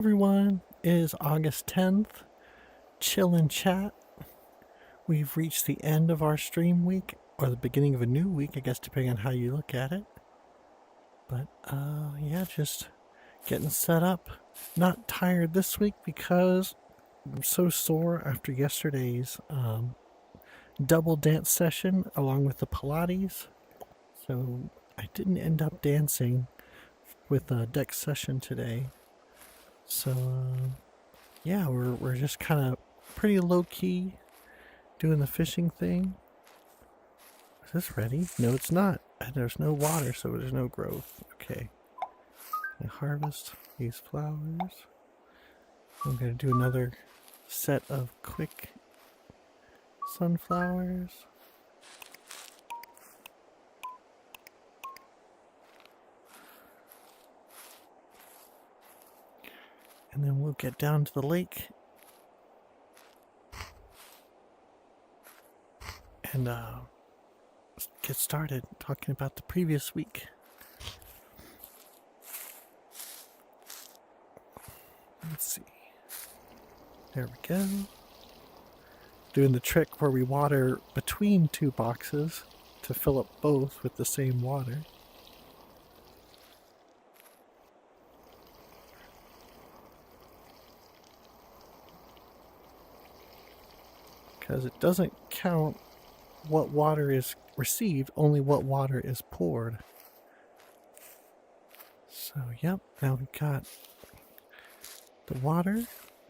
Everyone, it is August 10th. Chill and chat. We've reached the end of our stream week, or the beginning of a new week, I guess, depending on how you look at it. But, yeah, just getting set up. Not tired this week because I'm so sore after yesterday's double dance session along with the Pilates. So I didn't end up dancing with a deck session today. So, yeah, we're just kind of pretty low key doing the fishing thing. Is this ready? No, it's not. There's no water, so there's no growth. Okay. I harvest these flowers. I'm gonna do another set of quick sunflowers. And then we'll get down to the lake and get started talking about the previous week. Let's see. There we go. Doing the trick where we water between two boxes to fill up both with the same water. Because it doesn't count what water is received, only what water is poured. So, yep, now we've got the water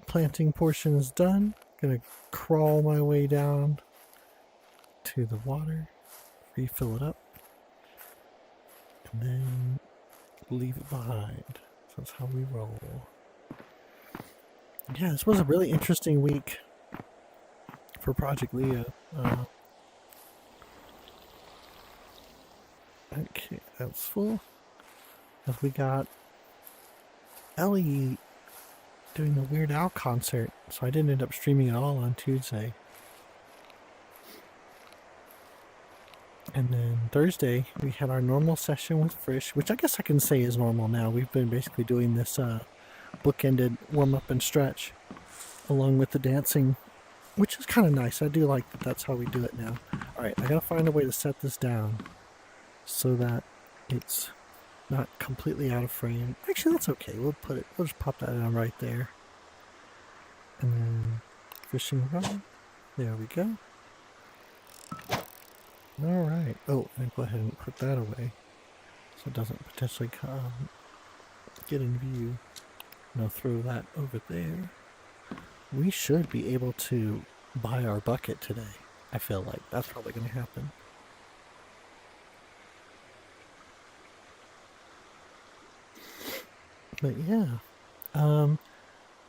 planting portion is done. Gonna crawl my way down to the water, refill it up, and then leave it behind. So that's how we roll. Yeah, this was a really interesting week for Project Leah. Okay, that's full. As we got Ellie doing the Weird Al concert, so I didn't end up streaming at all on Tuesday. And then Thursday, we had our normal session with Frisch, which I guess I can say is normal now. We've been basically doing this bookended warm-up and stretch along with the dancing, which is kind of nice. I do like that that's how we do it now. Alright, I gotta find a way to set this down so that it's not completely out of frame. Actually, that's okay. We'll just pop that down right there. And then fishing rod. There we go. Alright. Oh, and go ahead and put that away so it doesn't potentially get in view. And I'll throw that over there. We should be able to buy our bucket today. I feel like that's probably going to happen. But yeah.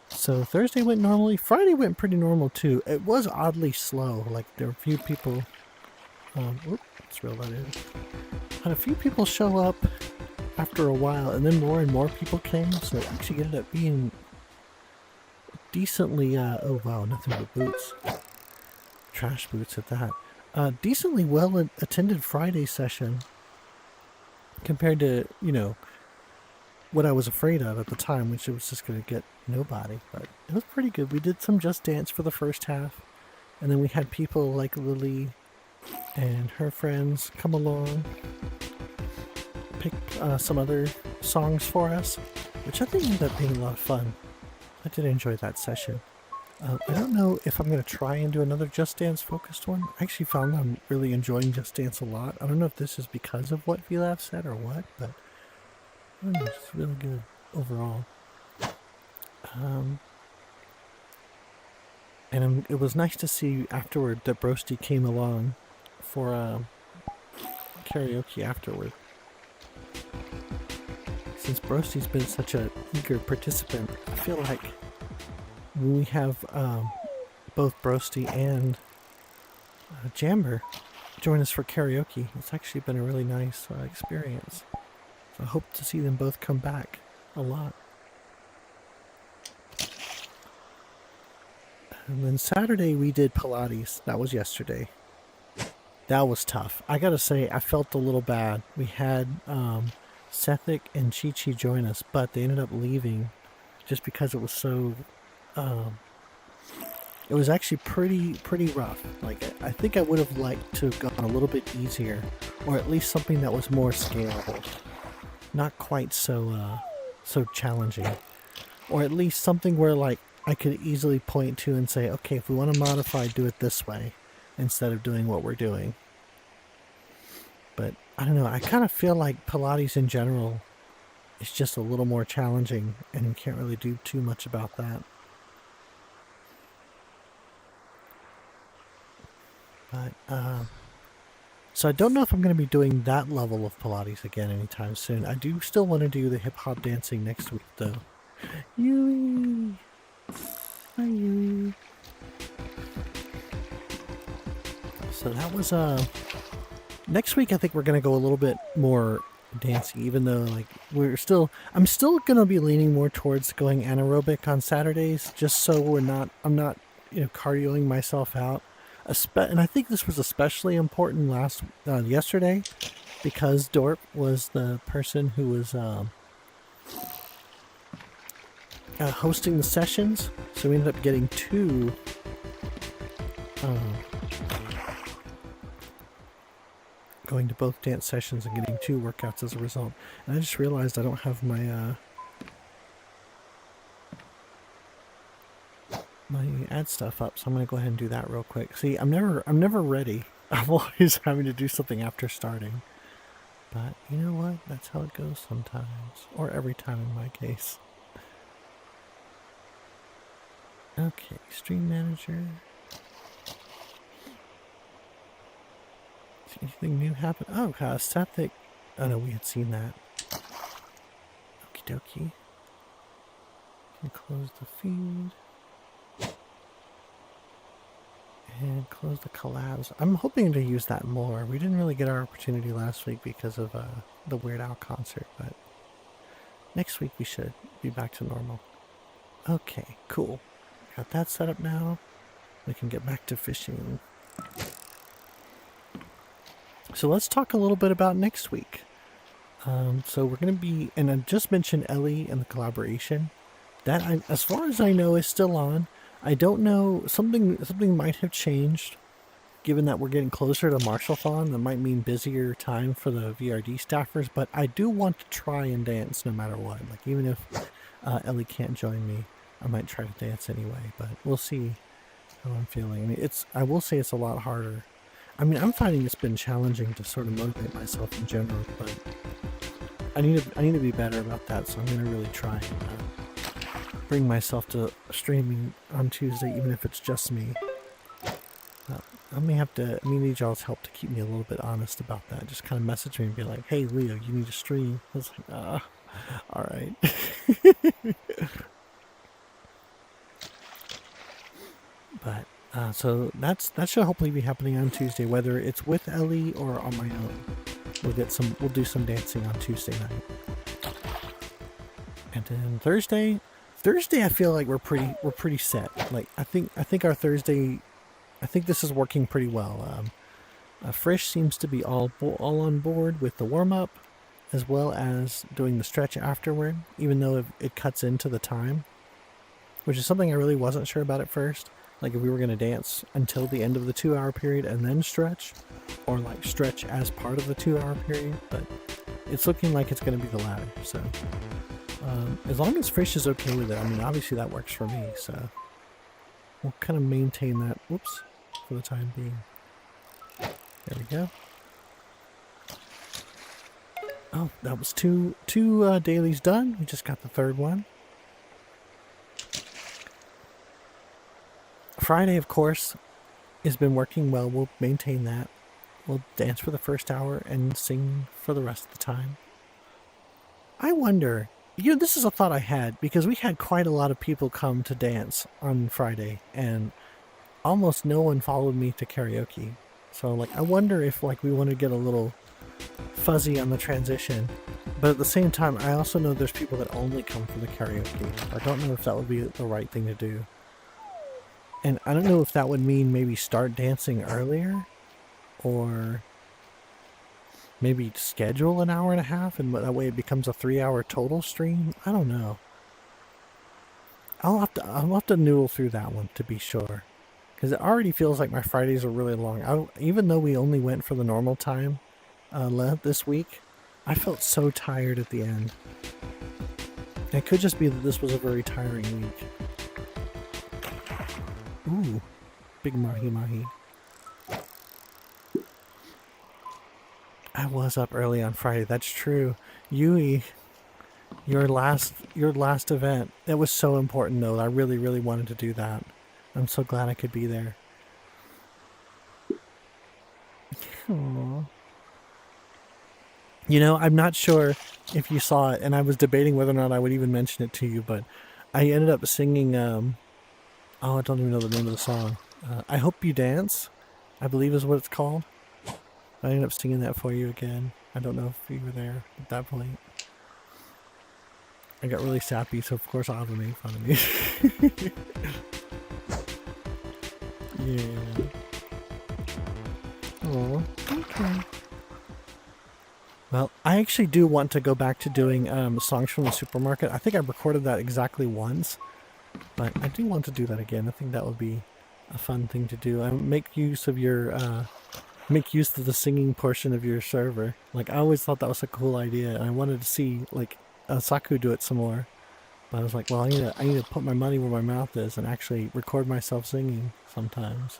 So Thursday went normally. Friday went pretty normal too. It was oddly slow. Like there were a few people. Let's reel that in. Had a few people show up after a while, and then more and more people came. So it actually ended up being decently. Oh wow, nothing but boots. Trash boots at that. Decently well attended Friday session compared to what I was afraid of at the time, which it was just going to get nobody. But it was pretty good. We did some Just Dance for the first half, and then we had people like Lily and her friends come along, pick some other songs for us, which I think ended up being a lot of fun. I did enjoy that session. I don't know if I'm going to try and do another Just Dance focused one. I actually found I'm really enjoying Just Dance a lot. I don't know if this is because of what VLAF said or what, but I don't know, it's really good overall. And it was nice to see afterward that Broski came along for karaoke afterward. Since Broski's been such an eager participant, I feel like when we have both Broski and Jamber join us for karaoke, it's actually been a really nice experience. So I hope to see them both come back a lot. And then Saturday we did Pilates. That was yesterday. That was tough. I gotta say, I felt a little bad. We had Sethic and Chi Chi join us, but they ended up leaving just because it was so. It was actually pretty rough. Like I think I would have liked to have gone a little bit easier, or at least something that was more scalable, not quite so challenging, or at least something where like I could easily point to and say, okay, if we want to modify, do it this way, instead of doing what we're doing. But I don't know. I kind of feel like Pilates in general is just a little more challenging, and you can't really do too much about that. But, so I don't know if I'm going to be doing that level of Pilates again anytime soon. I do still want to do the hip hop dancing next week, though. Yui! Hi, Yui. So that was, next week I think we're going to go a little bit more dancing, even though, like, I'm still going to be leaning more towards going anaerobic on Saturdays, just so I'm not, cardioing myself out. And I think this was especially important yesterday, because Dorp was the person who was hosting the sessions, so we ended up getting going to both dance sessions and getting 2 workouts as a result. And I just realized I don't have my my ad stuff up, so I'm gonna go ahead and do that real quick. See, I'm never ready. I'm always having to do something after starting. But you know what? That's how it goes sometimes, or every time in my case. Okay, Stream Manager. Is anything new happen? Oh, Sathic. Oh no, we had seen that. Okie dokie. Can close the feed. And close the collabs. I'm hoping to use that more. We didn't really get our opportunity last week because of the Weird Al concert, but next week we should be back to normal. Okay, cool. Got that set up now. We can get back to fishing. So let's talk a little bit about next week. So we're going to be, and I just mentioned Ellie and the collaboration. That, as far as I know, is still on. I don't know, something might have changed, given that we're getting closer to Marshalthon. That might mean busier time for the VRD staffers, but I do want to try and dance no matter what. Like, even if Ellie can't join me, I might try to dance anyway, but we'll see how I'm feeling. I mean, I will say it's a lot harder. I mean, I'm finding it's been challenging to sort of motivate myself in general, but I need to be better about that, so I'm going to really try and bring myself to streaming on Tuesday, even if it's just me. I need y'all's help to keep me a little bit honest about that. Just kind of message me and be like, hey, Leo, you need to stream. I was like, all right. But, so that should hopefully be happening on Tuesday, whether it's with Ellie or on my own. We'll do some dancing on Tuesday night. And then Thursday, I feel like we're pretty set. Like I think our Thursday, I think this is working pretty well. Frisch seems to be all on board with the warm up, as well as doing the stretch afterward, even though it cuts into the time, which is something I really wasn't sure about at first. Like if we were going to dance until the end of the 2-hour period and then stretch, or like stretch as part of the 2-hour period, but it's looking like it's going to be the latter. So as long as Frisch is okay with it, I mean, obviously that works for me, so we'll kind of maintain that, for the time being. There we go. Oh, that was two dailies done. We just got the third one. Friday, of course, has been working well. We'll maintain that. We'll dance for the first hour and sing for the rest of the time. I wonder, this is a thought I had, because we had quite a lot of people come to dance on Friday, and almost no one followed me to karaoke. So, like, I wonder if, like, we want to get a little fuzzy on the transition. But at the same time, I also know there's people that only come for the karaoke. I don't know if that would be the right thing to do. And I don't know if that would mean maybe start dancing earlier, or maybe schedule an hour and a half, and that way it becomes a 3-hour total stream. I don't know. I'll have to noodle through that one to be sure, because it already feels like my Fridays are really long. Even though we only went for the normal time this week, I felt so tired at the end. It could just be that this was a very tiring week. Ooh, big mahi mahi. I was up early on Friday. That's true. Yui, your last event. It was so important though. I really, really wanted to do that. I'm so glad I could be there. Aww. You know, I'm not sure if you saw it, and I was debating whether or not I would even mention it to you, but I ended up singing, oh, I don't even know the name of the song. I Hope You Dance, I believe is what it's called. I ended up singing that for you again. I don't know if you were there at that point. I got really sappy, so of course Ava made fun of me. Yeah. Oh, okay. Well, I actually do want to go back to doing songs from the supermarket. I think I recorded that exactly once, but I do want to do that again. I think that would be a fun thing to do. Make use of the singing portion of your server. Like, I always thought that was a cool idea, and I wanted to see like Saku do it some more. But I was like, well, I need to put my money where my mouth is and actually record myself singing sometimes.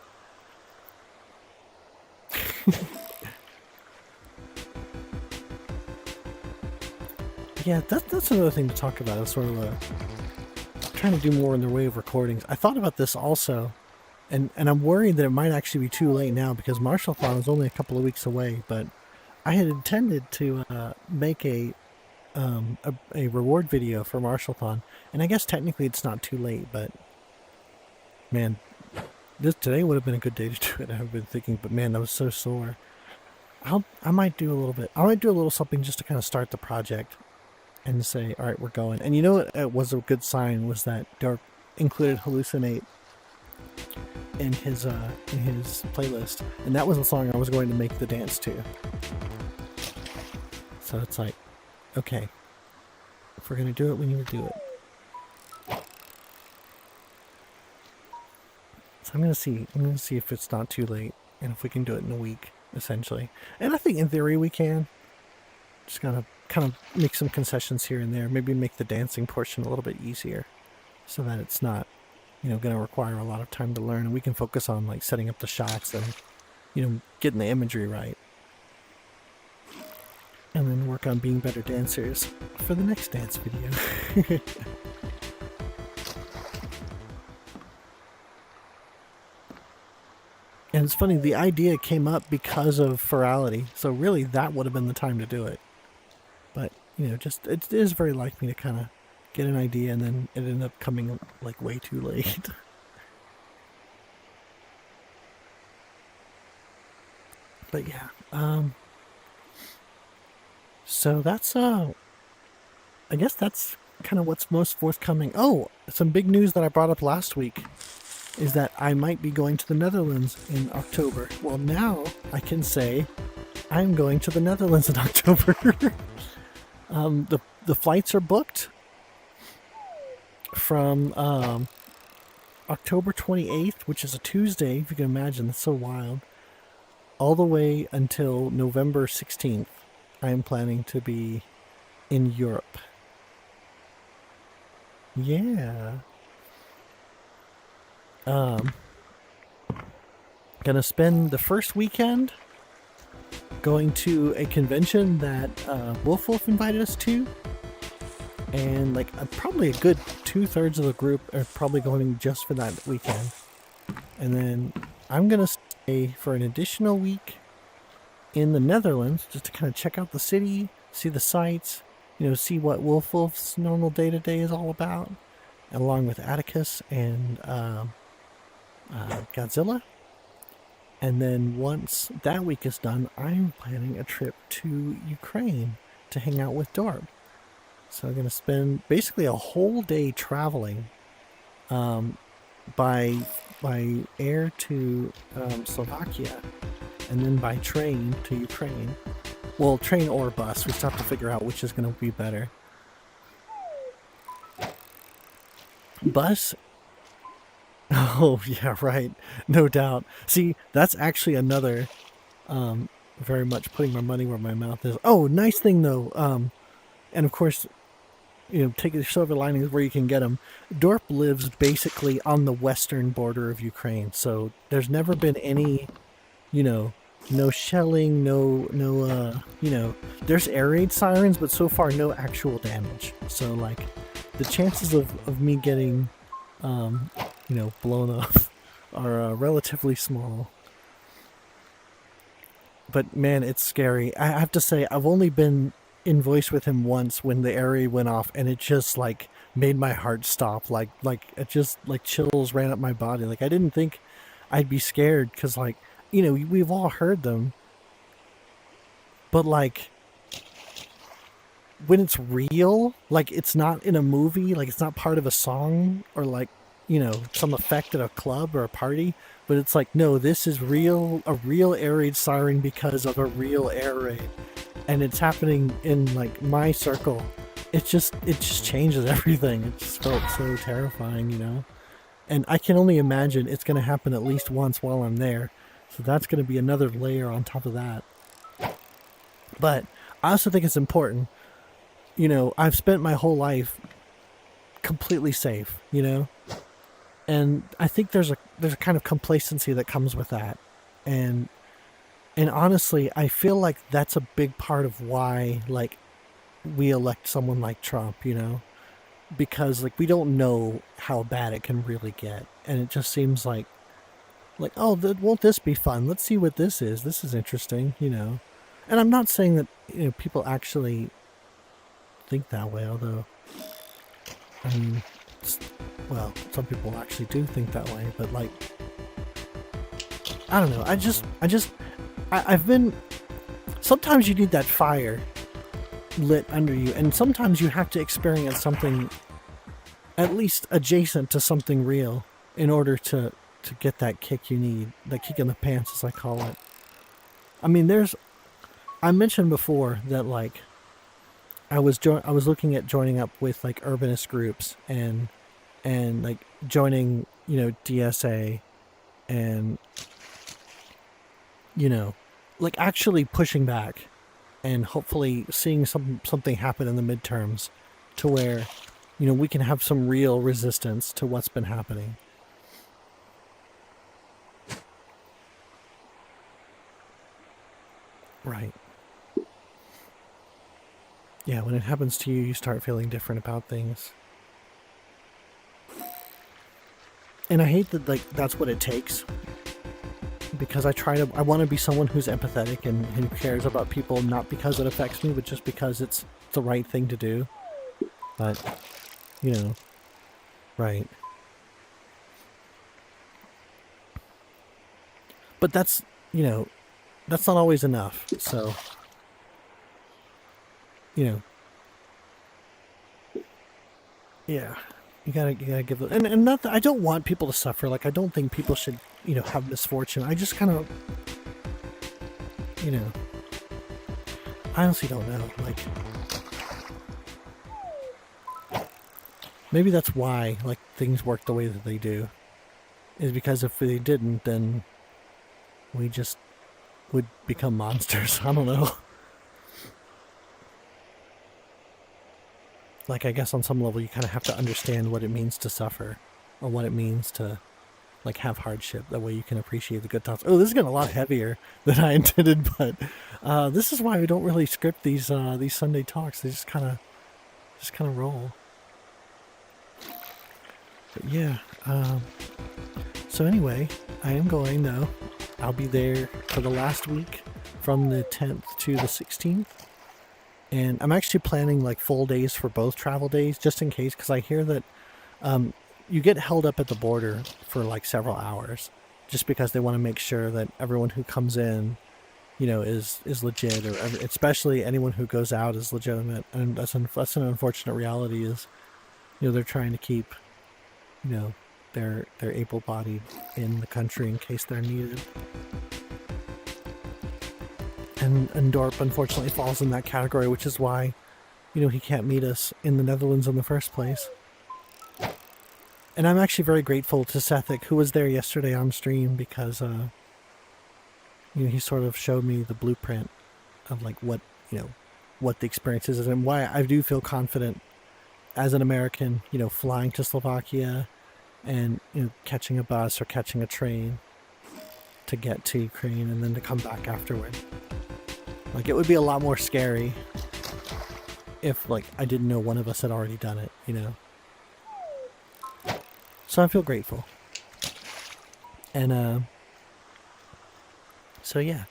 Yeah, that's another thing to talk about. Is sort of trying to do more in the way of recordings. I thought about this also, and I'm worried that it might actually be too late now because Marshallthon is only a couple of weeks away. But I had intended to make a reward video for Marshallthon, and I guess technically it's not too late. But man, today would have been a good day to do it. I've been thinking, but man, I was so sore. I might do a little bit. I might do a little something just to kind of start the project and say, all right, we're going. And you know what was a good sign was that Dark included Hallucinate in his playlist, and that was the song I was going to make the dance to. So it's like, okay, if we're gonna do it, we need to do it. So I'm gonna see if it's not too late and if we can do it in a week, essentially. And I think in theory we can. Just gotta kind of make some concessions here and there. Maybe make the dancing portion a little bit easier, so that it's not, going to require a lot of time to learn, and we can focus on like setting up the shots and, getting the imagery right, and then work on being better dancers for the next dance video. And it's funny, the idea came up because of Ferality, so really that would have been the time to do it. But, just it is very like me to kind of get an idea and then it ended up coming like way too late. But yeah, so that's I guess that's kind of what's most forthcoming. Oh, some big news that I brought up last week is that I might be going to the Netherlands in October. Well, now I can say I'm going to the Netherlands in October. The flights are booked from October 28th, which is a Tuesday, if you can imagine. That's so wild. All the way until November 16th, I am planning to be in Europe. Yeah. Gonna spend the first weekend going to a convention that Wolf invited us to, and like probably a good 2/3 of the group are probably going just for that weekend. And then I'm gonna stay for an additional week in the Netherlands just to kind of check out the city, see the sights, see what Wolf's normal day-to-day is all about, along with Atticus and Godzilla. And then once that week is done, I'm planning a trip to Ukraine to hang out with Dorb. So I'm going to spend basically a whole day traveling by air to Slovakia, and then by train to Ukraine. Well, train or bus. We still have to figure out which is going to be better. Bus. Oh yeah, right. No doubt. See, that's actually another very much putting my money where my mouth is. Oh, nice thing though. And of course, take the silver linings where you can get them. Dorp lives basically on the western border of Ukraine, so there's never been any, you know, no shelling, there's air raid sirens, but so far no actual damage. So like, the chances of me getting, blown up are relatively small. But man, it's scary. I have to say, I've only been in voice with him once when the air raid went off, and it just like made my heart stop. Like it just like chills ran up my body. Like I didn't think I'd be scared because like we've all heard them, but like when it's real, like it's not in a movie, like it's not part of a song or like some effect at a club or a party, but it's like, no, this is real, a real air raid siren because of a real air raid, and it's happening in like my circle. It just changes everything. It just felt so terrifying. And I can only imagine it's going to happen at least once while I'm there, so that's going to be another layer on top of that. But I also think it's important. I've spent my whole life completely safe, and I think there's a kind of complacency that comes with that, and honestly, I feel like that's a big part of why like we elect someone like Trump, because like we don't know how bad it can really get, and it just seems like oh, won't this be fun? Let's see what this is. This is interesting, And I'm not saying that people actually think that way, although I mean, well, some people actually do think that way, but like, I don't know. I've been. Sometimes you need that fire lit under you, and sometimes you have to experience something at least adjacent to something real in order to get that kick you need, that kick in the pants, as I call it. I mean, I mentioned before that like I was looking at joining up with like urbanist groups and like joining DSA and like actually pushing back and hopefully seeing something happen in the midterms to where we can have some real resistance to what's been happening. Right. Yeah, when it happens to you, you start feeling different about things. And I hate that like that's what it takes. Because I want to be someone who's empathetic and who cares about people, not because it affects me, but just because it's the right thing to do. But, right. But that's not always enough. So, yeah, you gotta give it, and not that I don't want people to suffer. Like I don't think people should have misfortune. I just kind of I honestly don't know. Like maybe that's why like things work the way that they do, is because if they didn't, then we just would become monsters. I don't know. Like, I guess on some level you kind of have to understand what it means to suffer, or what it means to, like, have hardship. That way you can appreciate the good times. Oh, this is getting a lot heavier than I intended, but this is why we don't really script these Sunday talks. They just kind of roll. But yeah. So anyway, I am going though. I'll be there for the last week, from the 10th to the 16th. And I'm actually planning like full days for both travel days, just in case, because I hear that you get held up at the border for like several hours, just because they want to make sure that everyone who comes in, is legit, or especially anyone who goes out is legitimate. And that's an unfortunate reality. Is they're trying to keep they're able-bodied in the country in case they're needed. And Dorp unfortunately falls in that category, which is why, he can't meet us in the Netherlands in the first place. And I'm actually very grateful to Sethic, who was there yesterday on stream, because he sort of showed me the blueprint of like what the experience is and why I do feel confident as an American, flying to Slovakia and catching a bus or catching a train to get to Ukraine and then to come back afterward. Like, it would be a lot more scary if like I didn't know one of us had already done it, So I feel grateful. And so yeah.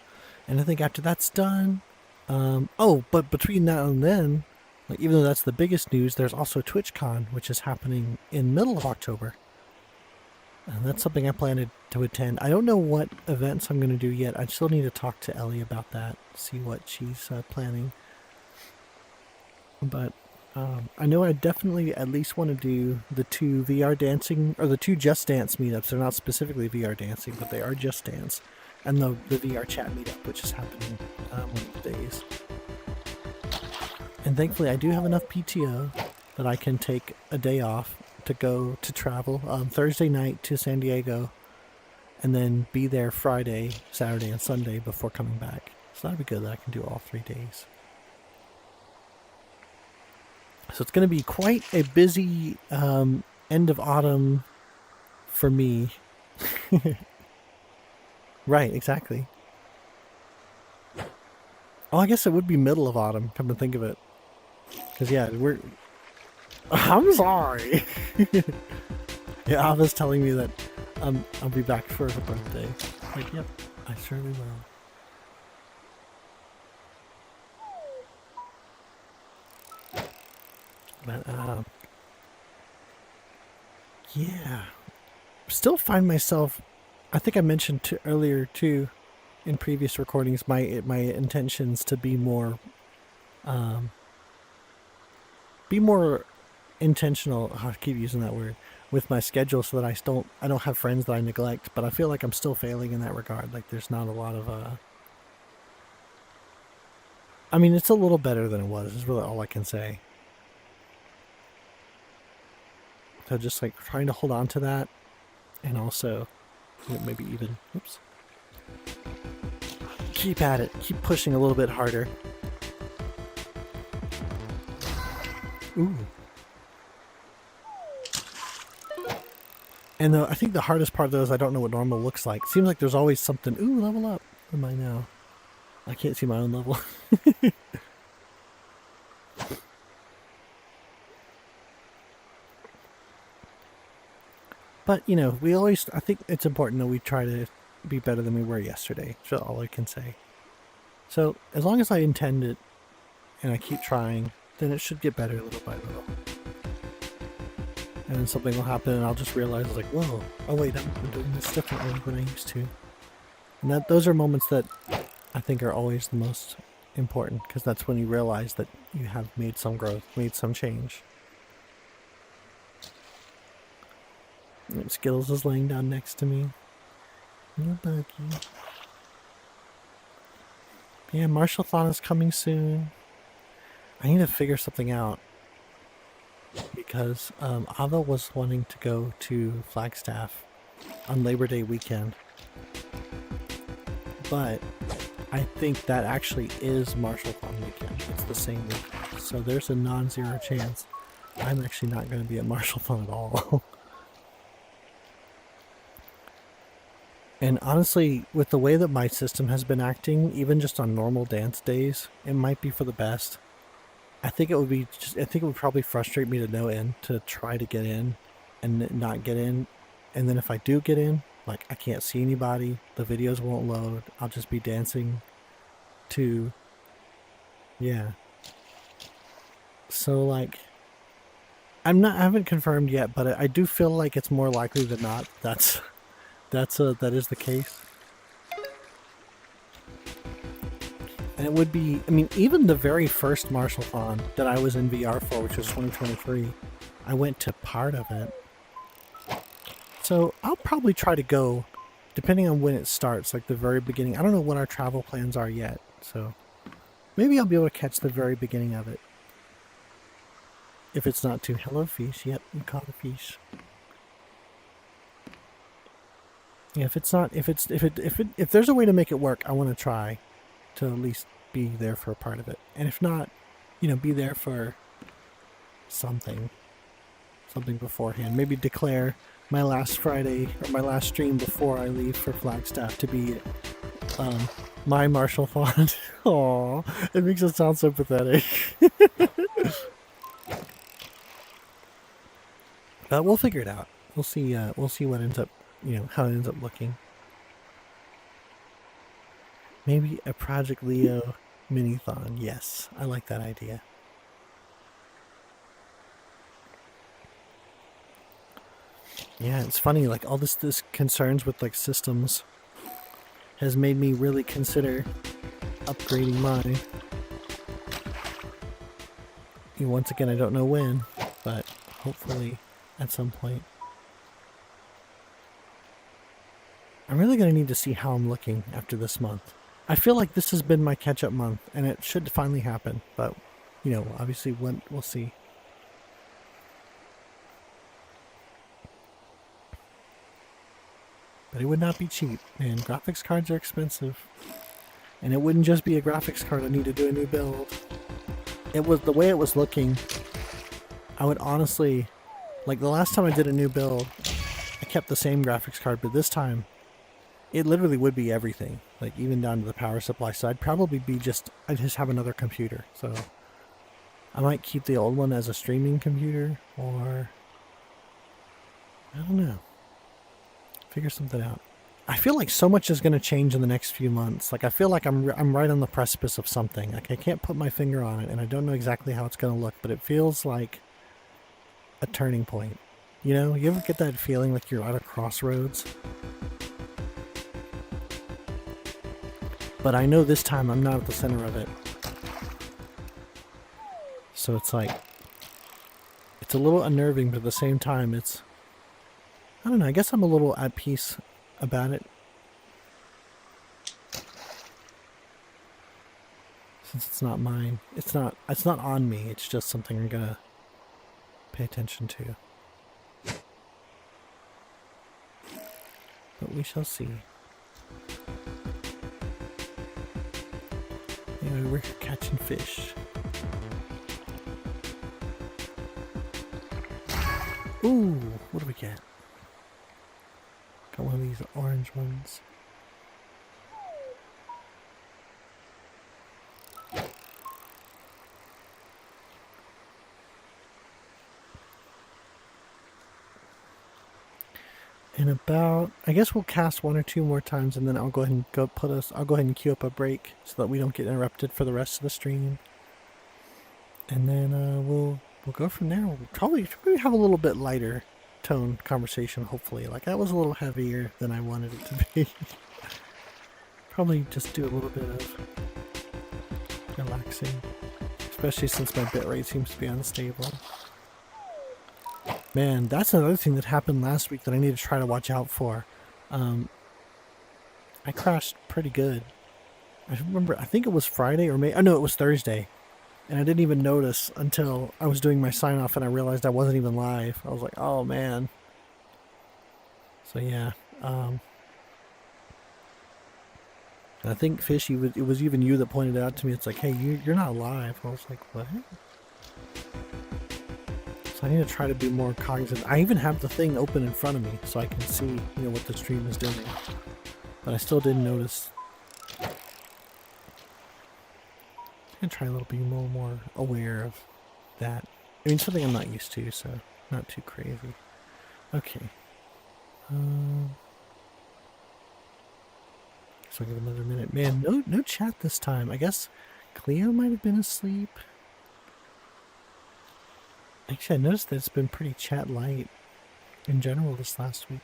And I think after that's done, but between now and then, like, even though that's the biggest news, there's also TwitchCon, which is happening in middle of October. And that's something I plan to attend. I don't know what events I'm going to do yet. I still need to talk to Ellie about that, see what she's planning. But I know I definitely at least want to do the 2 VR dancing, or the 2 Just Dance meetups. They're not specifically VR dancing, but they are Just Dance. And the VR chat meetup, which is happening one of the days. And thankfully I do have enough PTO that I can take a day off to go to travel Thursday night to San Diego, and then be there Friday, Saturday, and Sunday before coming back. So that'd be good that I can do all 3 days. So it's going to be quite a busy end of autumn for me. Right, exactly. Oh, I guess it would be middle of autumn, come to think of it. Because, yeah, I'm sorry. Yeah, Ava's telling me that I'll be back for her birthday. Like, yep, I surely will. But, yeah. Still find myself, I think I mentioned earlier too, in previous recordings, my intentions to be more intentional. I keep using that word with my schedule, so that I don't have friends that I neglect. But I feel like I'm still failing in that regard. Like, there's not a lot of I mean, it's a little better than it was, is really all I can say. So just like trying to hold on to that, and also maybe even keep at it, keep pushing a little bit harder. Ooh. And I think the hardest part, though, is I don't know what normal looks like. It seems like there's always something. Ooh, level up. What am I now? I can't see my own level. But, I think it's important that we try to be better than we were yesterday. That's all I can say. So, as long as I intend it, and I keep trying, then it should get better little by little. And then something will happen and I'll just realize, like, whoa, oh wait, I'm doing this differently than I used to. And those are moments that I think are always the most important, because that's when you realize that you have made some growth, made some change. And Skittles is laying down next to me. No buggy. Yeah, Marshall-thon is coming soon. I need to figure something out, because Ava was wanting to go to Flagstaff on Labor Day weekend, but I think that actually is Marshall-thon weekend. It's the same week, so there's a non-zero chance I'm actually not going to be at Marshall-thon at all. And honestly, with the way that my system has been acting, even just on normal dance days, it might be for the best. I think it would probably frustrate me to no end to try to get in and not get in. And then if I do get in, like, I can't see anybody, the videos won't load, I'll just be dancing to, yeah. So, like, I haven't confirmed yet, but I do feel like it's more likely than not that is the case. And it would be, I mean, even the very first Marshall-thon that I was in VR for, which was 2023, I went to part of it. So I'll probably try to go, depending on when it starts, like the very beginning. I don't know what our travel plans are yet, so maybe I'll be able to catch the very beginning of it. If it's not too, hello fish, yep, you caught a fish. Yeah, if there's a way to make it work, I want to try to at least be there for a part of it. And if not, be there for something beforehand. Maybe declare my last Friday or my last stream before I leave for Flagstaff to be um, my Marshall font. Aw, it makes it sound so pathetic. But we'll figure it out. We'll see. We'll see what ends up. How it ends up looking. Maybe a Project Leo mini-thon. Yes, I like that idea. Yeah, it's funny. Like all this concerns with like systems has made me really consider upgrading mine. Once again, I don't know when, but hopefully at some point. I'm really going to need to see how I'm looking after this month. I feel like this has been my catch-up month, and it should finally happen, but, obviously we'll see. But it would not be cheap, man. Graphics cards are expensive. And it wouldn't just be a graphics card I need to do a new build. It was the way it was looking. I would honestly, like the last time I did a new build, I kept the same graphics card, but this time it literally would be everything, like even down to the power supply. So I'd just have another computer. So I might keep the old one as a streaming computer, or I don't know. Figure something out. I feel like so much is going to change in the next few months. Like I feel like I'm right on the precipice of something. Like I can't put my finger on it, and I don't know exactly how it's going to look, but it feels like a turning point. You ever get that feeling like you're at a crossroads? But I know this time I'm not at the center of it. So it's like, it's a little unnerving, but at the same time I don't know, I guess I'm a little at peace about it. Since it's not mine. It's not on me, it's just something I'm gonna pay attention to. But we shall see. Anyway, we're catching fish. Ooh, what do we get? Got one of these orange ones. In about, I guess we'll cast one or two more times, and then I'll go ahead and queue up a break so that we don't get interrupted for the rest of the stream. And then we'll go from there. We'll probably have a little bit lighter tone conversation, hopefully. Like that was a little heavier than I wanted it to be. Probably just do a little bit of relaxing, especially since my bitrate seems to be unstable. Man, that's another thing that happened last week that I need to try to watch out for. I crashed pretty good. I think it was Friday or no, it was Thursday. And I didn't even notice until I was doing my sign off and I realized I wasn't even live. I was like, oh man. So yeah. I think Fish, it was even you that pointed it out to me. It's like, hey, you're not live. I was like, what? So I need to try to be more cognizant. I even have the thing open in front of me so I can see, what the stream is doing. But I still didn't notice. I'm gonna try a little bit more aware of that. I mean, something I'm not used to, so not too crazy. Okay. So I'll give another minute. Man, no chat this time. I guess Cleo might have been asleep. Actually, I noticed that it's been pretty chat light in general this last week.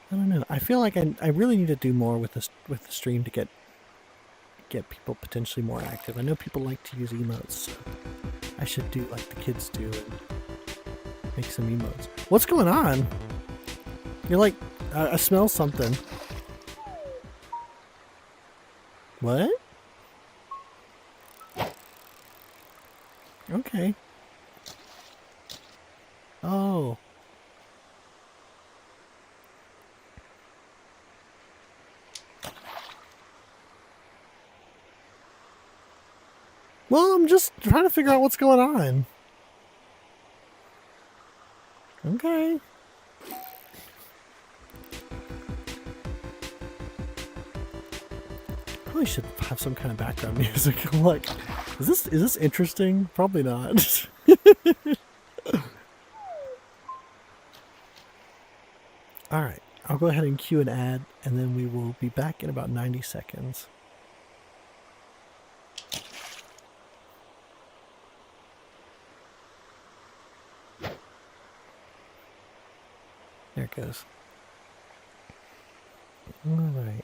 I don't know. I feel like I really need to do more with the stream to get people potentially more active. I know people like to use emotes, so I should do like the kids do and make some emotes. What's going on? You're like, I smell something. What? Okay. Oh. Well, I'm just trying to figure out what's going on. Okay. Probably should have some kind of background music. I'm like, is this interesting? Probably not. All right, I'll go ahead and cue an ad, and then we will be back in about 90 seconds. There it goes. All right.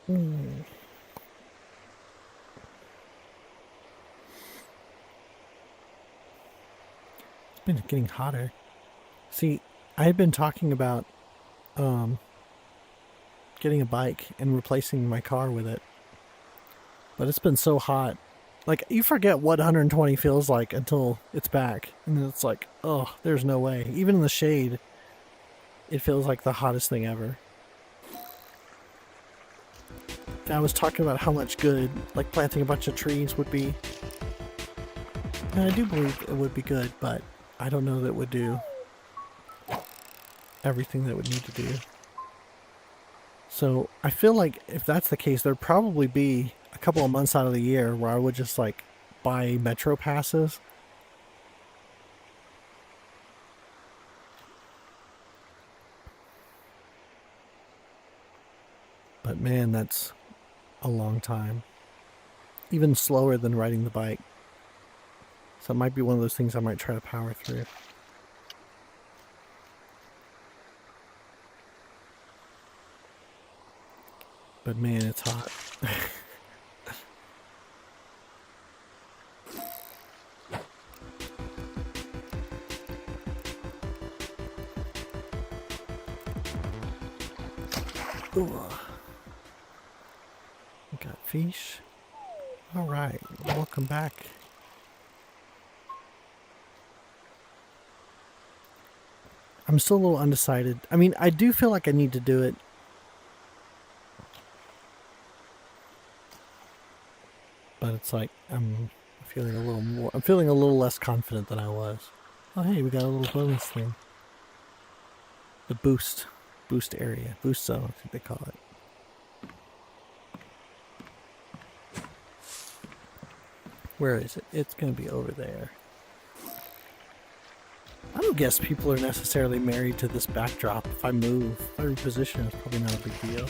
It's been getting hotter. See, I had been talking about getting a bike and replacing my car with it, but it's been so hot. Like, you forget what 120 feels like until it's back, and then it's like, oh, there's no way. Even in the shade, it feels like the hottest thing ever. And I was talking about how much good, like, planting a bunch of trees would be. And I do believe it would be good, but I don't know that it would do everything that it would need to do. So I feel like if that's the case, there'd probably be a couple of months out of the year where I would just like buy metro passes. But man, that's a long time. Even slower than riding the bike. So it might be one of those things I might try to power through. But man, it's hot. Ooh. Got fish. Alright, welcome back. I'm still a little undecided. I mean, I do feel like I need to do it. But it's like I'm feeling a little less confident than I was. Oh hey, we got a little bonus thing. The boost area, boost zone, I think they call it. Where is it? It's gonna be over there. I don't guess people are necessarily married to this backdrop. If I move, if I reposition, it's probably not a big deal.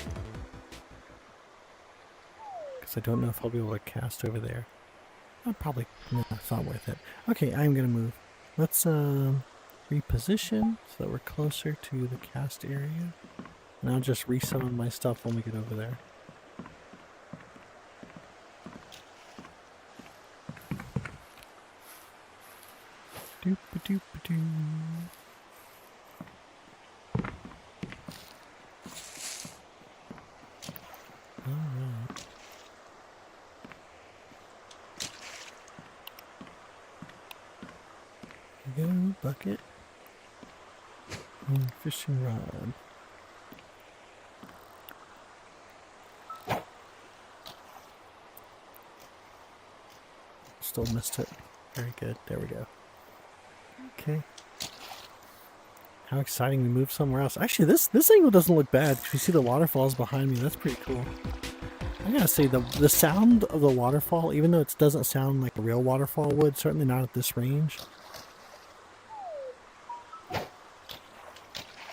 Because I don't know if I'll be able to cast over there. I'll probably, no, it's not worth it. Okay, I'm gonna move. Let's reposition so that we're closer to the cast area. And I'll just resummon my stuff when we get over there. Doop-a-doop-a-doo. Alright. Here we go, bucket. And fishing rod. Still missed it. Very good. There we go. Okay. How exciting to move somewhere else. Actually, this angle doesn't look bad because you see the waterfalls behind me. That's pretty cool. I gotta say, the sound of the waterfall, even though it doesn't sound like a real waterfall would, certainly not at this range.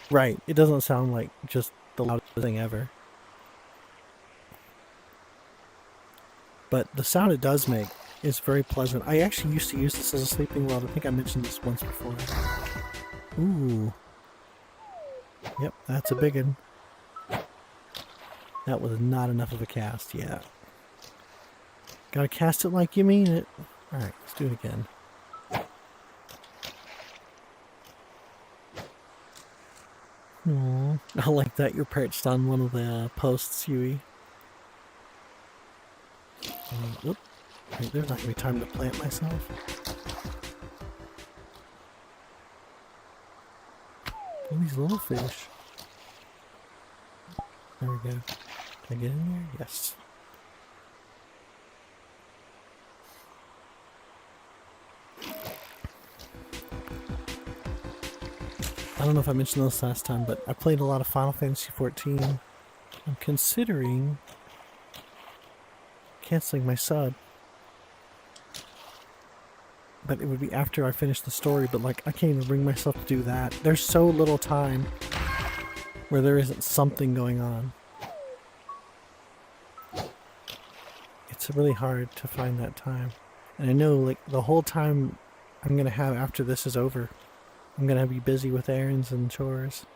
Right, it doesn't sound like just the loudest thing ever. But the sound it does make is very pleasant. I actually used to use this as a sleeping rod. I think I mentioned this once before. Ooh. Yep, that's a big one. That was not enough of a cast, yeah. Gotta cast it like you mean it. Alright, let's do it again. Aww. I like that you're perched on one of the posts, Huey. Whoop. Wait, there's not gonna be time to plant myself. Oh, these little fish. There we go. Can I get in there? Yes. I don't know if I mentioned this last time, but I played a lot of Final Fantasy XIV. I'm considering canceling my sub. But it would be after I finish the story, but like I can't even bring myself to do that. There's so little time where there isn't something going on. It's really hard to find that time. And I know like the whole time I'm gonna have after this is over, I'm gonna be busy with errands and chores.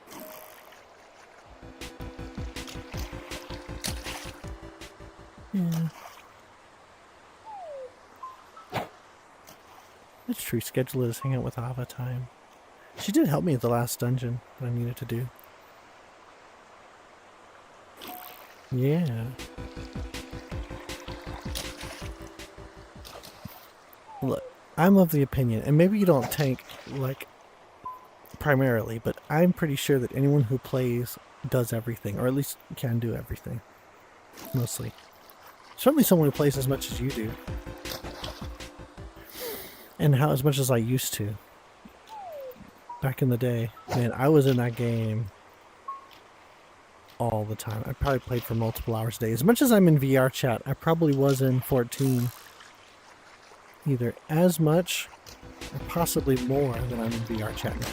Yeah. It's true, schedule is hang out with Ava time. She did help me at the last dungeon that I needed to do. Yeah. Look, I'm of the opinion, and maybe you don't tank, like, primarily, but I'm pretty sure that anyone who plays does everything, or at least can do everything. Mostly. Certainly someone who plays as much as you do. And as much as I used to. Back in the day. Man, I was in that game all the time. I probably played for multiple hours a day. As much as I'm in VR chat, I probably was in 14. Either as much or possibly more than I'm in VR chat now.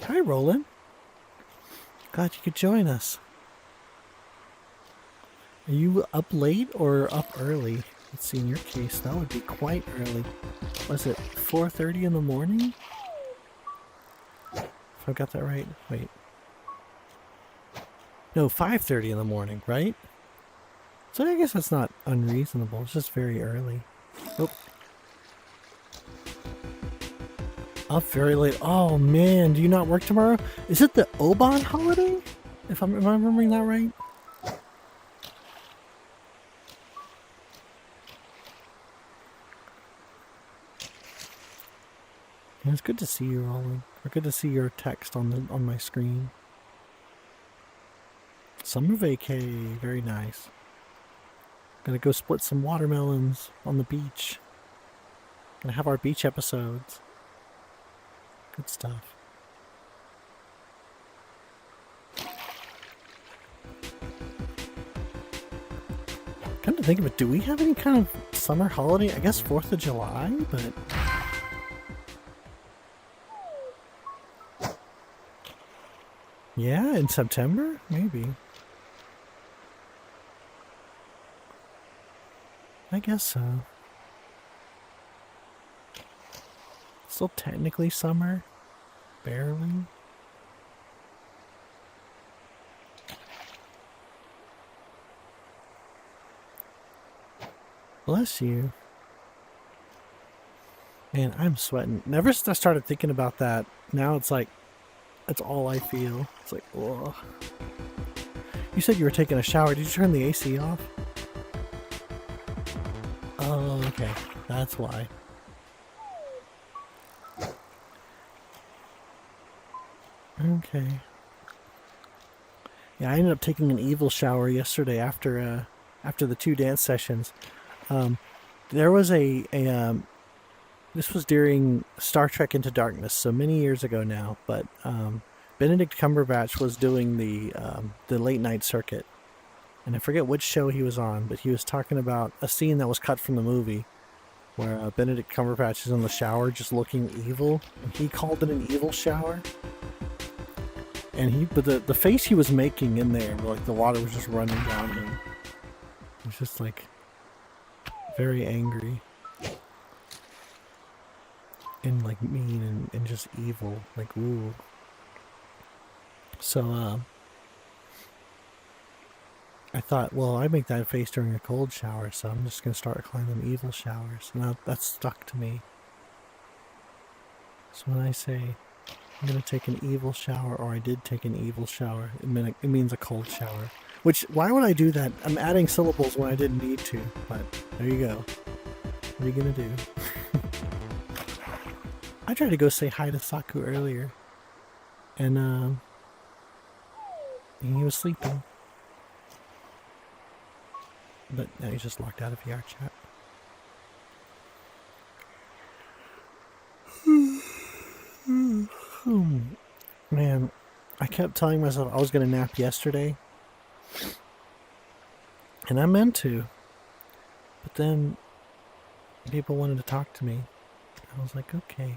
Hi, Roland. Glad you could join us. Are you up late or up early? Let's see, in your case, that would be quite early. Was it 4:30 in the morning? If I got that right. Wait. No, 5:30 in the morning, right? So I guess that's not unreasonable. It's just very early. Oh. Up very late. Oh man, do you not work tomorrow? Is it the Oban holiday? Am I remembering that right? Yeah, it's good to see you, Roland. Or good to see your text on my screen. Summer vacay, very nice. Gonna go split some watermelons on the beach. Gonna have our beach episodes. Good stuff. Come to think of it, do we have any kind of summer holiday? I guess 4th of July, but... Yeah, in September? Maybe. I guess so. Still technically summer. Barely. Bless you. Man, I'm sweating. Never since I started thinking about that, now it's like, that's all I feel. It's like, ugh. You said you were taking a shower. Did you turn the AC off? Oh, okay. That's why. Okay. Yeah, I ended up taking an evil shower yesterday after the 2 dance sessions. There was this was during Star Trek Into Darkness, so many years ago now, but Benedict Cumberbatch was doing the late night circuit, and I forget which show he was on, but he was talking about a scene that was cut from the movie where Benedict Cumberbatch is in the shower just looking evil, and he called it an evil shower. And but the face he was making in there, like the water was just running down him. It was just like very angry and like mean and just evil, like ooh. So I thought, well, I make that face during a cold shower, so I'm just gonna start calling them evil showers. Now that's stuck to me. So when I say I'm gonna take an evil shower, or I did take an evil shower, it means a cold shower. Which, why would I do that? I'm adding syllables when I didn't need to, but there you go. What are you gonna do? I tried to go say hi to Saku earlier. and he was sleeping. But now he's just locked out of VR chat. Man, I kept telling myself I was going to nap yesterday. And I meant to. But then people wanted to talk to me. I was like, okay.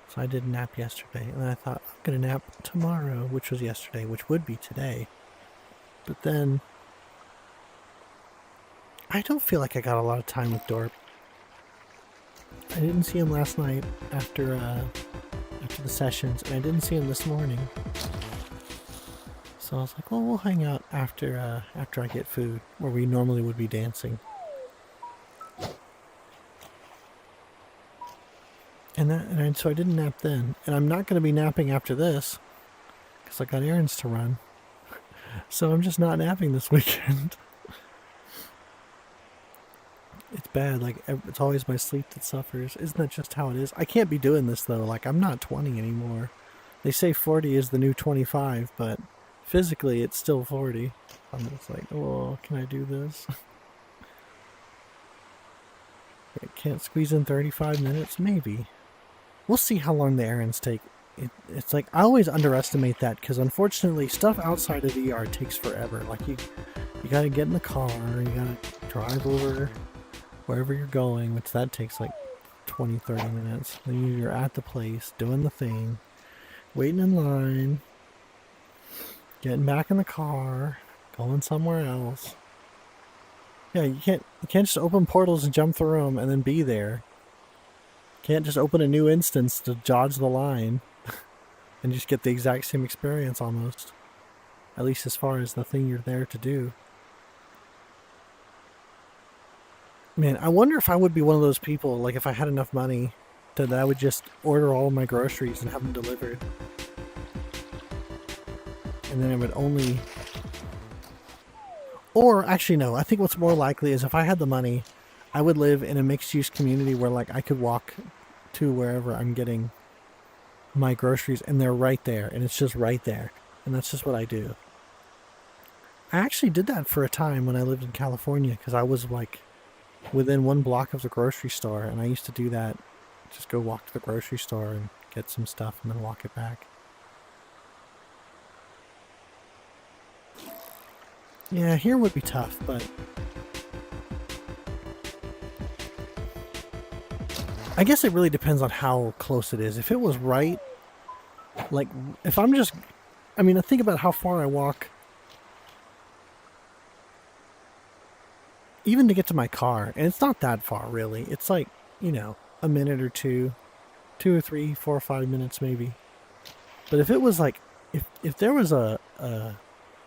So I did nap yesterday. And then I thought, I'm going to nap tomorrow, which was yesterday, which would be today. But then I don't feel like I got a lot of time with Dorp. I didn't see him last night after the sessions, and I didn't see him this morning. So I was like, well, we'll hang out after I get food, where we normally would be dancing. And so I didn't nap then, and I'm not going to be napping after this, because I got errands to run. So I'm just not napping this weekend. It's bad, like, it's always my sleep that suffers. Isn't that just how it is? I can't be doing this, though. Like, I'm not 20 anymore. They say 40 is the new 25, but physically it's still 40. I'm just like, oh, can I do this? I can't squeeze in 35 minutes? Maybe. We'll see how long the errands take. It's like, I always underestimate that, because unfortunately, stuff outside of VR takes forever. Like, you gotta get in the car, you gotta drive over wherever you're going, which that takes like 20-30 minutes. Then you're at the place, doing the thing, waiting in line, getting back in the car, going somewhere else. Yeah, you can't just open portals and jump through them and then be there. You can't just open a new instance to dodge the line and just get the exact same experience almost. At least as far as the thing you're there to do. Man, I wonder if I would be one of those people, like if I had enough money, that I would just order all of my groceries and have them delivered. And then I would only... Or, actually no, I think what's more likely is if I had the money, I would live in a mixed-use community where like I could walk to wherever I'm getting my groceries and they're right there, and it's just right there. And that's just what I do. I actually did that for a time when I lived in California, because I was like within 1 block of the grocery store, and I used to do that. Just go walk to the grocery store and get some stuff and then walk it back. Yeah, here would be tough, but I guess it really depends on how close it is. If it was right, like, if I'm just, I mean, think about how far I walk even to get to my car, and it's not that far really. It's like, you know, a minute or two or 3, 4 or 5 minutes maybe. But if it was like, if there was a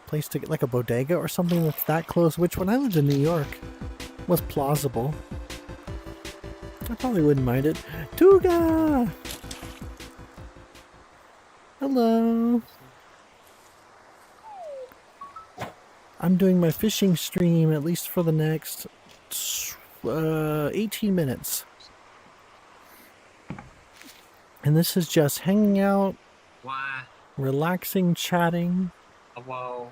place to get like a bodega or something that's that close, which when I lived in New York was plausible, I probably wouldn't mind it. Tuga! Hello! I'm doing my fishing stream at least for the next 18 minutes. And this is just hanging out, relaxing, chatting. Wow.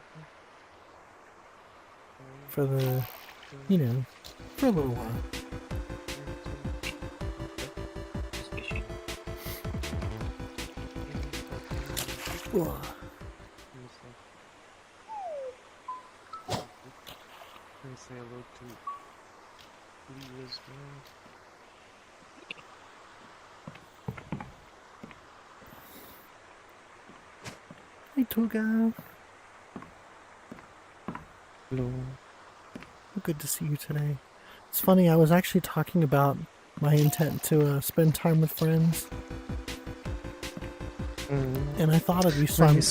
For the, you know, for a little while. Whoa. Say hello to Leah's man. Hey, Tuga. Hello. Good to see you today. It's funny, I was actually talking about my intent to spend time with friends. And I thought of you, so I'm...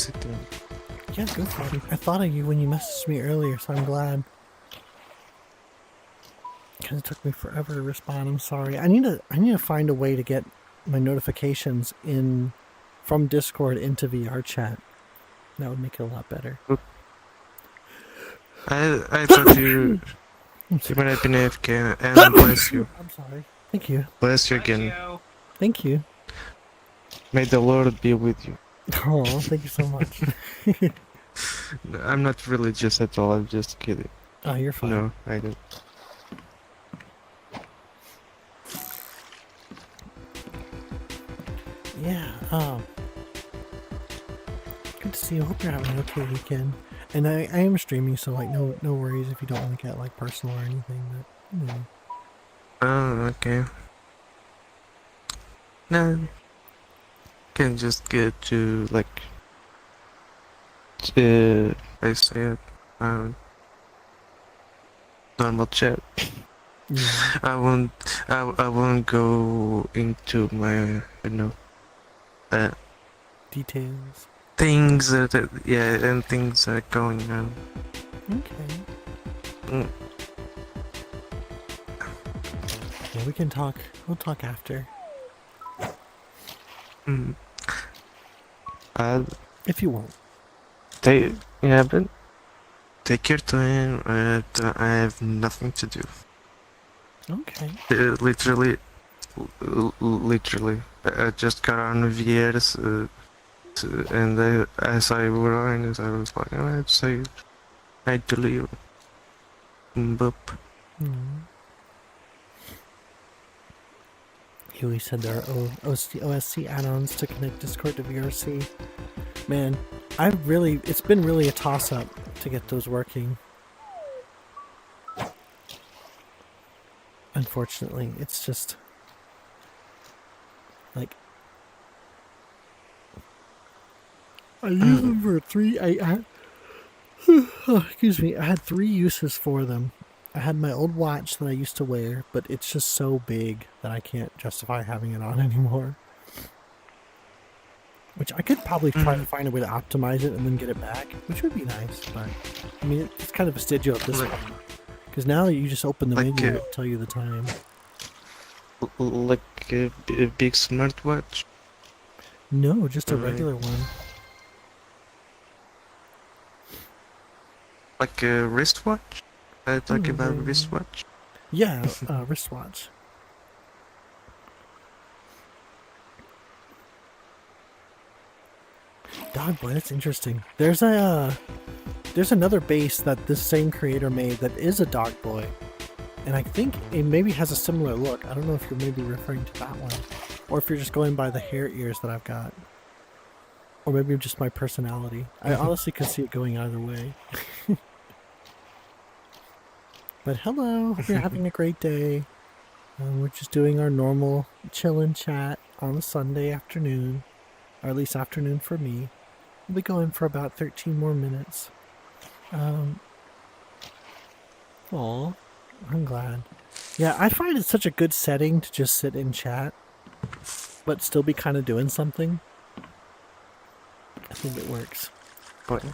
Yeah, go for it. I thought of you when you messaged me earlier, so I'm glad. Because it took me forever to respond. I'm sorry. I need to find a way to get my notifications in from Discord into VR chat. That would make it a lot better. I thought you might have been AFK, and bless you. I'm sorry. Thank you. Bless you again. Thank you. May the Lord be with you. Oh, thank you so much. I'm not religious at all. I'm just kidding. Oh, you're fine. No, I don't. Yeah, good to see you. Hope you're having an okay weekend. And I am streaming, so like no worries if you don't want to get like personal or anything. But you know. Oh, okay. No, can just get to like, I say it, normal chat. Yeah, I won't, I won't go into my, uh, details. things yeah, and things are going on. Okay. Mm, Yeah, we can talk. We'll talk after. mm. Uh, If you want. take, yeah, but take your time. I have nothing to do. Okay. Literally, literally. I just got on VRs, and as I were on, I was like, oh, I'd say I delete. Boop. Mm. Huey said there are OSC add-ons to connect Discord to VRC. Man, it's been really a toss-up to get those working. Unfortunately, it's just like I use them for excuse me, I had 3 uses for them. I had my old watch that I used to wear, but it's just so big that I can't justify having it on anymore. Which I could probably try to find a way to optimize it and then get it back, which would be nice, but I mean, it's kind of vestigial at this point. Because now you just open the menu and it'll tell you the time. Like a big smartwatch? No, just a regular one. Like a wristwatch? Talking about a wristwatch? Yeah, wristwatch. Dog boy, that's interesting. There's another base that this same creator made that is a dog boy, and I think it maybe has a similar look. I don't know if you're maybe referring to that one, or if you're just going by the hair ears that I've got, or maybe just my personality. I honestly could see it going either way. But hello, hope you're having a great day. We're just doing our normal chill and chat on a Sunday afternoon, or at least afternoon for me. We'll be going for about 13 more minutes. Aw, I'm glad. Yeah, I find it such a good setting to just sit and chat, but still be kind of doing something. I think it works. But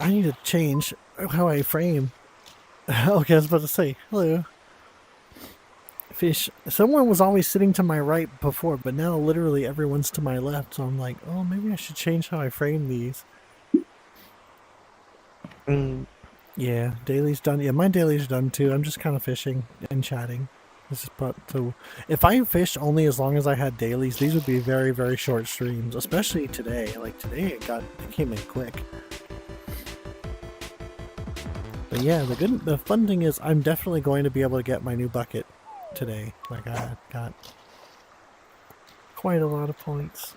I need to change how I frame. Okay, I was about to say, hello. Fish. Someone was always sitting to my right before, but now literally everyone's to my left, so I'm like, oh, maybe I should change how I frame these. Yeah, daily's done. Yeah, my daily's done too. I'm just kind of fishing and chatting. This is so if I fished only as long as I had dailies, these would be very, very short streams, especially today. Like today it came in quick. But yeah, the fun thing is I'm definitely going to be able to get my new bucket today. Like I got quite a lot of points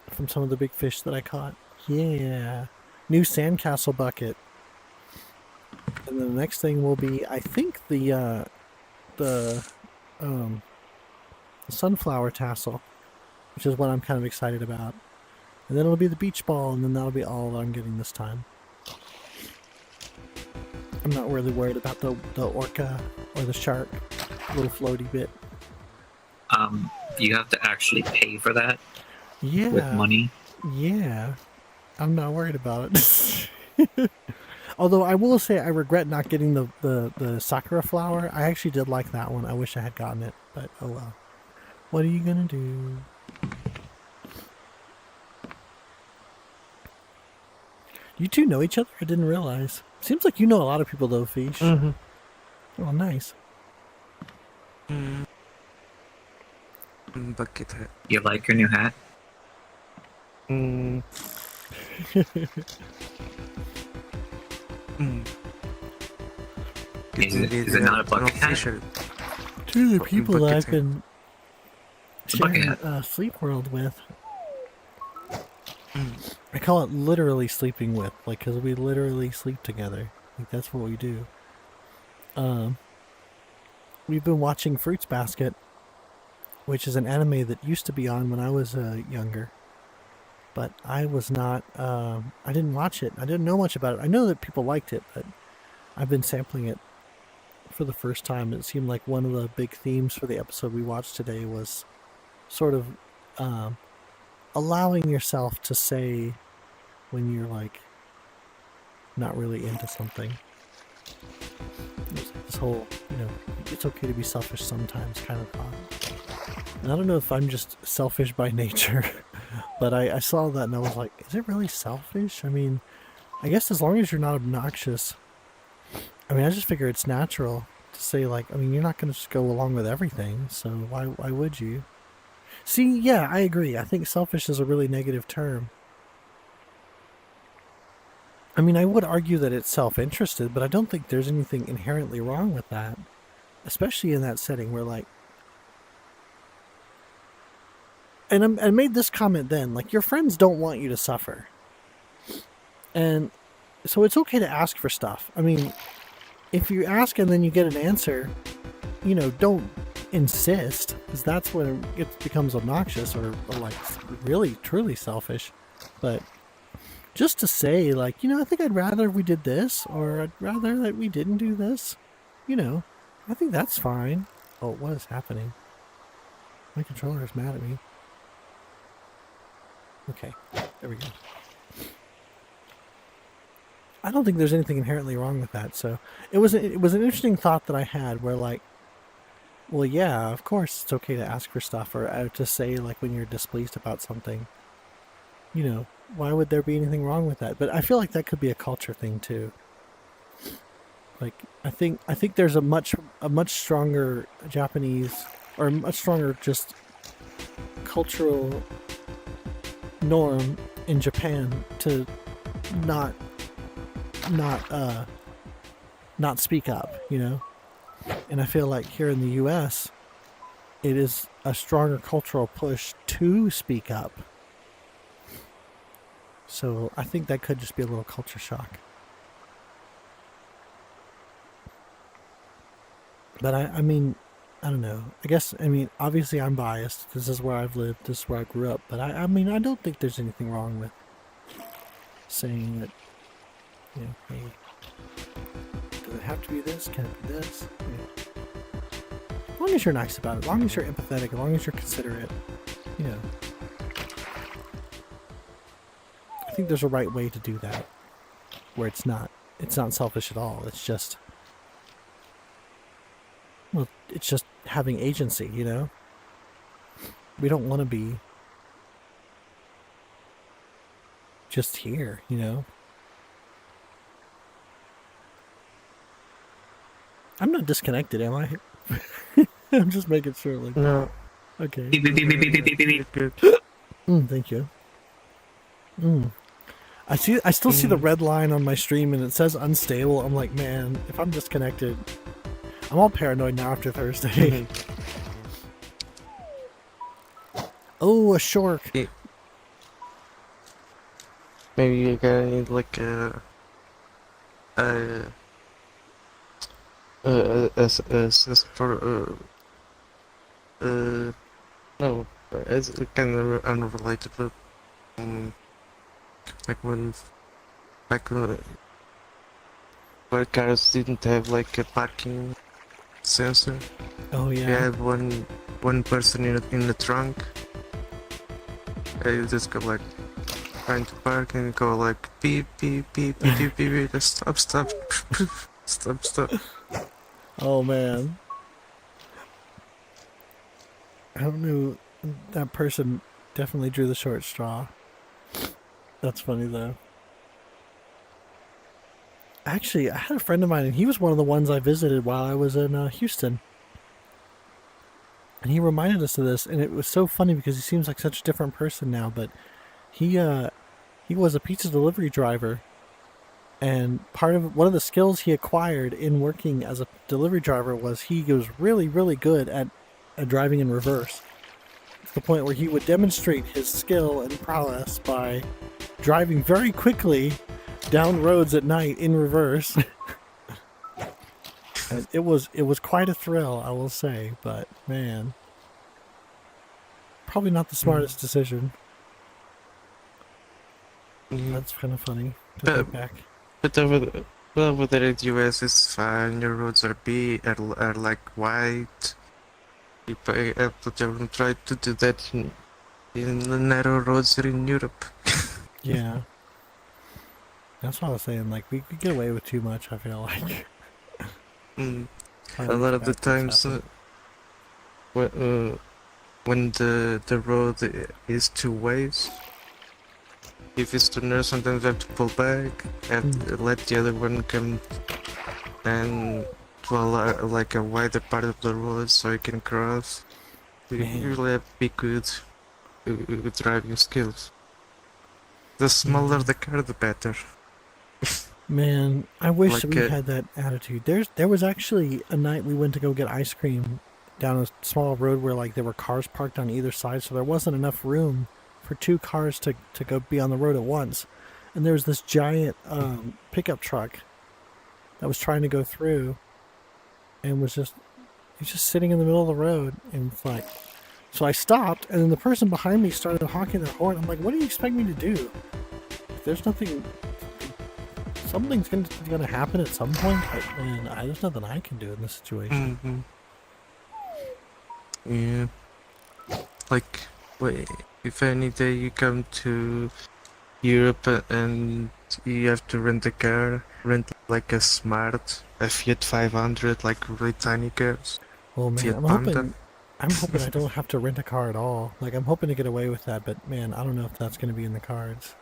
from some of the big fish that I caught. Yeah. New sandcastle bucket. And then the next thing will be, I think, the sunflower tassel, which is what I'm kind of excited about. And then it'll be the beach ball, and then that'll be all that I'm getting this time. I'm not really worried about the orca or the shark little floaty bit. You have to actually pay for that. Yeah. With money. Yeah. I'm not worried about it. Although I will say I regret not getting the sakura flower. I actually did like that one. I wish I had gotten it, but oh well. What are you gonna do? You two know each other? I didn't realize. Seems like you know a lot of people though, Fish. Mm-hmm. Oh, nice. Bucket hat. You like your new hat? Mm. Mm. Is it not a bucket hat? official. Two of the Fucking people that bucket I've hat. been It's a bucket sharing hat. Sleep World with, Mm. I call it literally sleeping with, like, because we literally sleep together. Like, that's what we do. We've been watching Fruits Basket, which is an anime that used to be on when I was younger. But I was not, I didn't watch it. I didn't know much about it. I know that people liked it, but I've been sampling it for the first time. It seemed like one of the big themes for the episode we watched today was sort of allowing yourself to say when you're like not really into something. This whole, it's okay to be selfish sometimes kind of thought. And I don't know if I'm just selfish by nature, but I saw that and I was like, is it really selfish? I mean, I guess as long as you're not obnoxious. I mean, I just figure it's natural to say, like, I mean, you're not going to just go along with everything, so why would you? See, yeah, I agree. I think selfish is a really negative term. I mean, I would argue that it's self-interested, but I don't think there's anything inherently wrong with that. Especially in that setting where, like... And I made this comment then, like, your friends don't want you to suffer. And so it's okay to ask for stuff. I mean, if you ask and then you get an answer, don't insist, because that's when it becomes obnoxious or like really truly selfish. But just to say, like, I think I'd rather we did this, or I'd rather that we didn't do this, I think that's fine. Oh, what is happening? My controller is mad at me. Okay, there we go. I don't think there's anything inherently wrong with that. So it was an interesting thought that I had where, like, well, yeah, of course it's okay to ask for stuff or to say, like, when you're displeased about something. Why would there be anything wrong with that? But I feel like that could be a culture thing too. Like, I think there's a much stronger Japanese, or a much stronger just cultural norm in Japan to not speak up, And I feel like here in the US, it is a stronger cultural push to speak up. So I think that could just be a little culture shock. But I mean, I don't know. Obviously I'm biased. This is where I've lived. This is where I grew up. But I mean, I don't think there's anything wrong with saying that, hey, does it have to be this? Can it be this? As long as you're nice about it, as long as you're empathetic, as long as you're considerate, I think there's a right way to do that, where it's not selfish at all. It's just, well, it's just having agency, We don't want to be just here, I'm not disconnected, am I? I'm just making sure, like... No. Okay. Beep, beep, beep, beep, beep, beep, beep, beep. Good. Thank you. I still see the red line on my stream and it says unstable. I'm like, man, if I'm disconnected, I'm all paranoid now after Thursday. Oh, a shark. Yeah. Maybe you gotta need like a no, it's kind of unrelated, but back when cars didn't have like a parking sensor. Oh yeah. You had one person in the trunk. You just go like trying to park and go like beep beep beep beep beep beep, beep. Stop stop. Oh man. I don't know. That person definitely drew the short straw. That's funny though. Actually, I had a friend of mine, and he was one of the ones I visited while I was in Houston. And he reminded us of this, and it was so funny because he seems like such a different person now. But he was a pizza delivery driver, and one of the skills he acquired in working as a delivery driver was he was really, really good at driving in reverse. To the point where he would demonstrate his skill and prowess by driving very quickly down roads at night in reverse. And it was quite a thrill, I will say, but man, probably not the smartest decision. That's kind of funny to think back. But over there in the US it's fine. Your roads are like white. But don't try to do that in the narrow roads here in Europe. Yeah. That's what I was saying. Like, we could get away with too much, I feel like. A lot of the times, when the road is two ways, if it's two nurse, sometimes you have to pull back and let the other one come and to like a wider part of the road so you can cross. You really have to be good with driving skills. The smaller the car, the better. Man, I wish Like we had that attitude. There was actually a night we went to go get ice cream down a small road where like there were cars parked on either side, so there wasn't enough room for two cars to go be on the road at once. And there was this giant pickup truck that was trying to go through, and he's just sitting in the middle of the road, and it's like, so I stopped, and then the person behind me started honking their horn. I'm like, what do you expect me to do? If there's nothing. Something's gonna happen at some point, but man, there's nothing I can do in this situation. Yeah. Like, wait, if any day you come to Europe and you have to rent a car, rent like a Fiat 500, like really tiny cars. Well, man, Fiat I'm Panda. hoping I don't have to rent a car at all. Like, I'm hoping to get away with that, but man, I don't know if that's gonna be in the cards.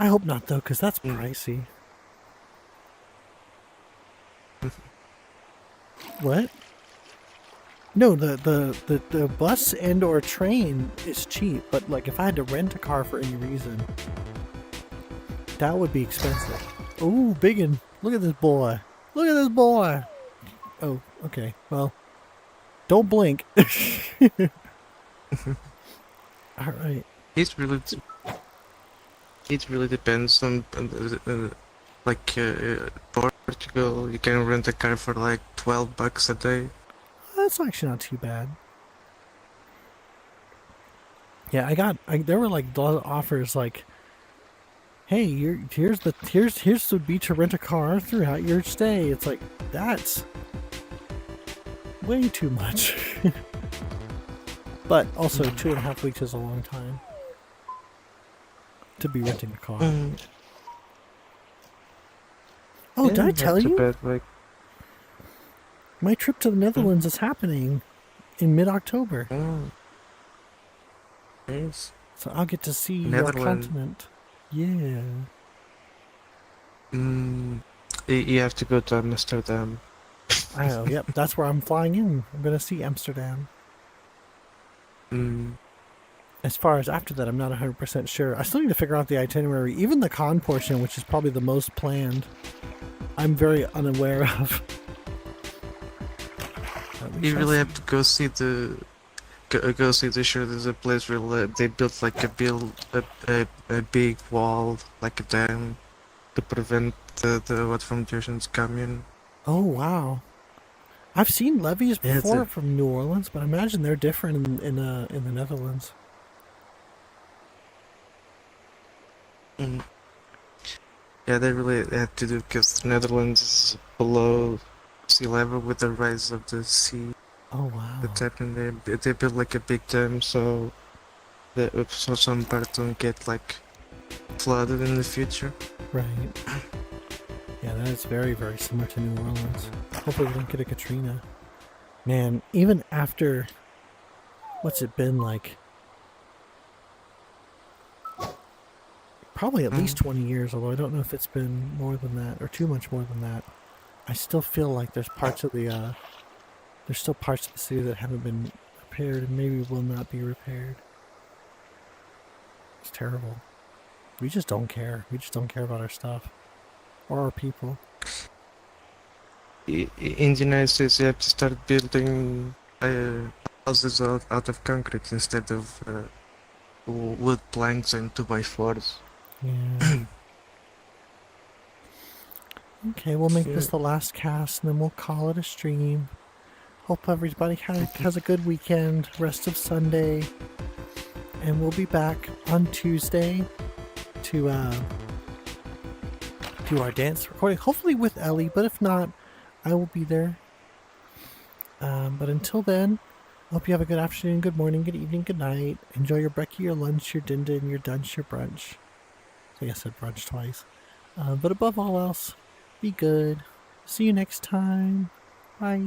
I hope not, though, because that's pricey. What? No, the bus and or train is cheap, but like if I had to rent a car for any reason, that would be expensive. Ooh, biggin! Look at this boy! Look at this boy! Oh, okay. Well, don't blink. All right. It really depends on Portugal. You can rent a car for like $12 a day. That's actually not too bad. Yeah, there were like a lot of offers like, hey, here's would be to rent a car throughout your stay. It's like, that's way too much. But also 2.5 weeks is a long time to be renting a car. Oh, Yeah, did I tell you? bad, like, My trip to the Netherlands is happening in mid-October. Nice. So I'll get to see your Netherlands. continent. Yeah. You have to go to Amsterdam. Oh, yep, that's where I'm flying in. I'm going to see Amsterdam. As far as after that, I'm not 100% sure. I still need to figure out the itinerary. Even the con portion, which is probably the most planned, I'm very unaware of. You really have to go see the show. There's a place where they built like a big wall, like a dam, to prevent the water from the oceans coming. Oh, wow. I've seen levees Yeah, before from New Orleans, but I imagine they're different in the Netherlands. Yeah, they really had to do because the Netherlands is below sea level with the rise of the sea. Oh, wow. That's happening. They built like a big dam so some parts don't get like flooded in the future. Right. Yeah, that is very, very similar to New Orleans. Hopefully we don't get a Katrina. Man, even after... What's it been like? Probably at least 20 years, although I don't know if it's been more than that or too much more than that. I still feel like there's parts of the there's still parts of the city that haven't been repaired and maybe will not be repaired. It's terrible. We just don't care. We just don't care about our stuff or our people. In the United States, you have to start building houses out of concrete instead of wood planks and 2x4s. Yeah. Okay, we'll make this Yeah. the last cast and then we'll call it a stream. Hope everybody has a good weekend, rest of Sunday. And we'll be back on Tuesday to do our dance recording, hopefully with Ellie, but if not, I will be there. But until then, I hope you have a good afternoon, good morning, good evening, good night. Enjoy your brekkie, your lunch, your din, your dunch, your brunch. I think I said brunch twice. But above all else, be good. See you next time. Bye.